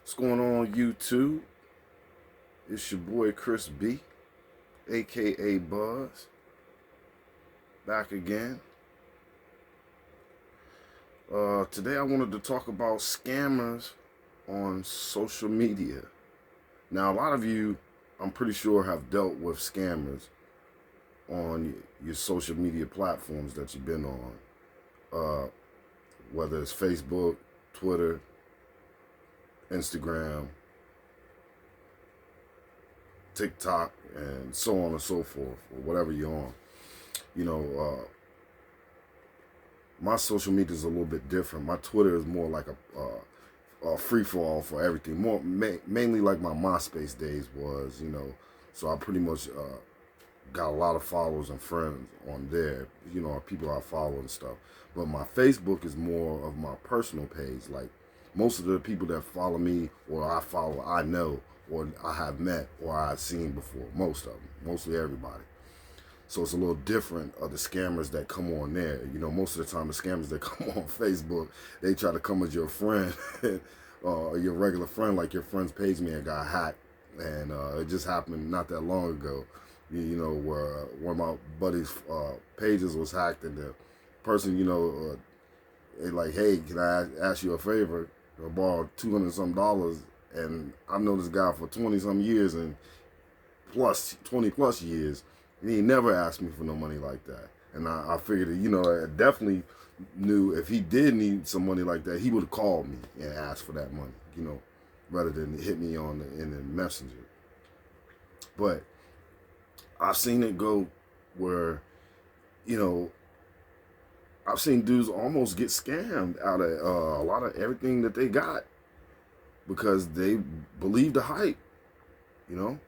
What's going on, YouTube? It's your boy Chris B, aka Buzz, back again. Today I wanted to talk about scammers on social media. Now, a lot of you, I'm pretty sure, have dealt with scammers on your social media platforms that you've been on, whether it's Facebook, Twitter, Instagram, TikTok, and so on and so forth, or whatever you're on. You know, my social media is a little bit different. My Twitter is more like a free for all for everything. Mainly like my MySpace days was. So I pretty much got a lot of followers and friends on there. People I follow and stuff. But my Facebook is more of my personal page. Like most of the people that follow me or I follow, I know or I have met or I've seen before. Most of them, mostly everybody. So it's a little different of the scammers that come on there. Most of the time the scammers that come on Facebook, they try to come as your friend, your regular friend, like your friend's page man got hacked. And it just happened not that long ago, where one of my buddies' pages was hacked, and the person, they like, hey, can I ask you a favor? I borrowed $200 some, and I've known this guy for 20 some years and 20 plus years. And he never asked me for no money like that. And I figured that, I definitely knew if he did need some money like that, he would have called me and asked for that money, rather than hit me in the messenger. But I've seen it go where, I've seen dudes almost get scammed out of a lot of everything that they got because they believe the hype, And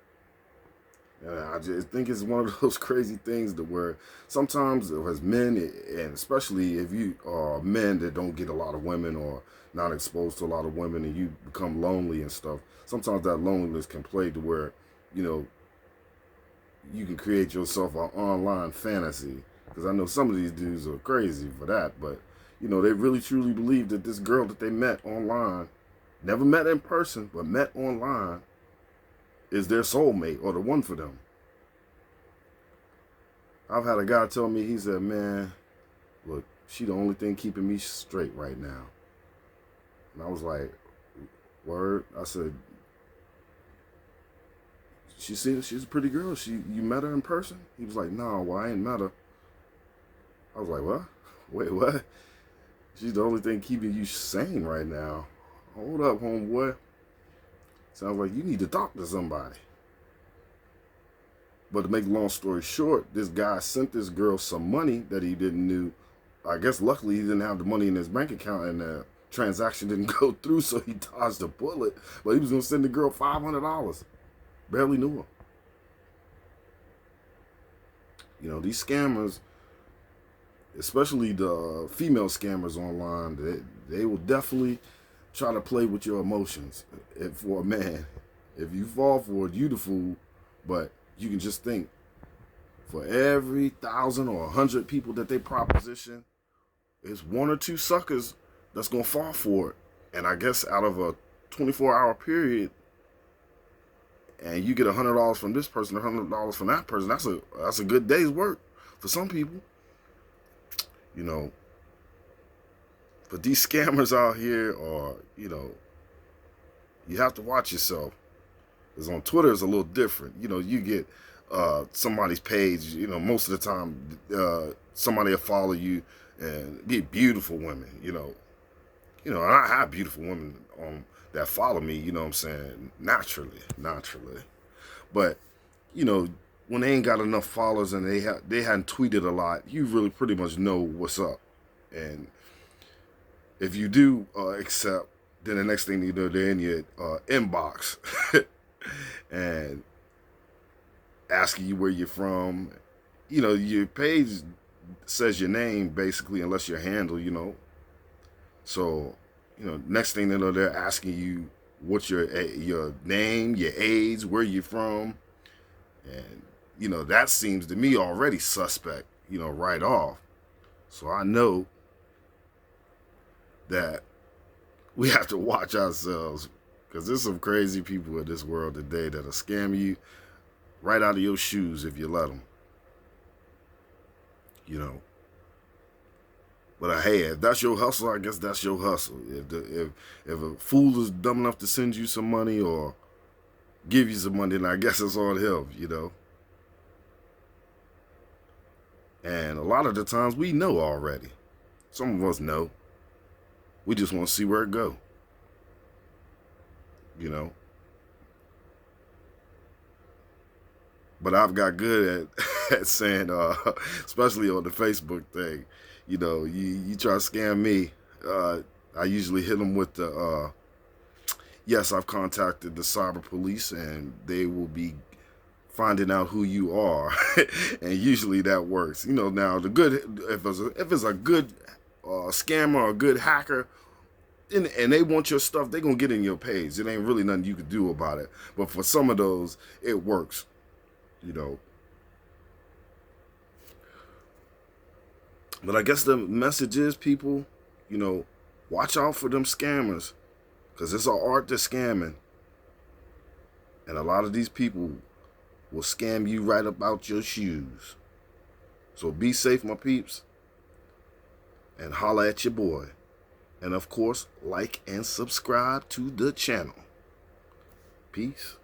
I just think it's one of those crazy things to where sometimes as men, and especially if you are men that don't get a lot of women or not exposed to a lot of women and you become lonely and stuff, sometimes that loneliness can play to where, you can create yourself an online fantasy. Because I know some of these dudes are crazy for that, but, they really truly believe that this girl that they met online, never met in person, but met online, is their soulmate or the one for them. I've had a guy tell me, he said, man, look, she the only thing keeping me straight right now. And I was like, word? I said, she's a pretty girl. You met her in person? He was like, no, well, I ain't met her. I was like, what? Wait, what? She's the only thing keeping you sane right now. Hold up, homeboy. Sounds like you need to talk to somebody. But to make a long story short, this guy sent this girl some money that he didn't knew. I guess luckily he didn't have the money in his bank account and the transaction didn't go through, so he dodged a bullet. But he was going to send the girl $500. Barely knew her. These scammers, especially the female scammers online, they will definitely try to play with your emotions. For a man, if you fall for it, you the fool. But you can just think, for every 1,000 or 100 people that they proposition, it's one or two suckers that's gonna fall for it. And I guess out of a 24-hour period, and you get $100 from this person, $100 from that person, that's a good day's work for some people. But these scammers out here are, you have to watch yourself. Because on Twitter it's a little different. You get somebody's page, most of the time somebody will follow you and be beautiful women, and I have beautiful women that follow me, what I'm saying, naturally. But, when they ain't got enough followers and they hadn't tweeted a lot, you really pretty much know what's up. And if you do accept, then the next thing you know, they're in your inbox and asking you where you're from. Your page says your name basically, unless your handle, So, next thing they know, they're asking you what's your name, your age, where you're from, and that seems to me already suspect, right off. So I know that we have to watch ourselves Because there's some crazy people in this world today that'll scam you right out of your shoes if you let them. You know. But hey, if that's your hustle, I guess that's your hustle. If a fool is dumb enough to send you some money or give you some money, then I guess it's on him, you know. And a lot of the times we know already. Some of us know. We just want to see where it go. You know. But I've got good at saying, especially on the Facebook thing, you know, you try to scam me, I usually hit them with the, yes, I've contacted the cyber police and they will be finding out who you are. And usually that works. You know, now the good, if it's a good scammer or a good hacker, and they want your stuff, they're going to get in your page. It ain't really nothing you can do about it. But for some of those, it works, you know. But I guess the message is, people, you know, watch out for them scammers. Because it's an art to scamming. And a lot of these people will scam you right about your shoes. So be safe, my peeps. And holla at your boy. And of course, like and subscribe to the channel. Peace.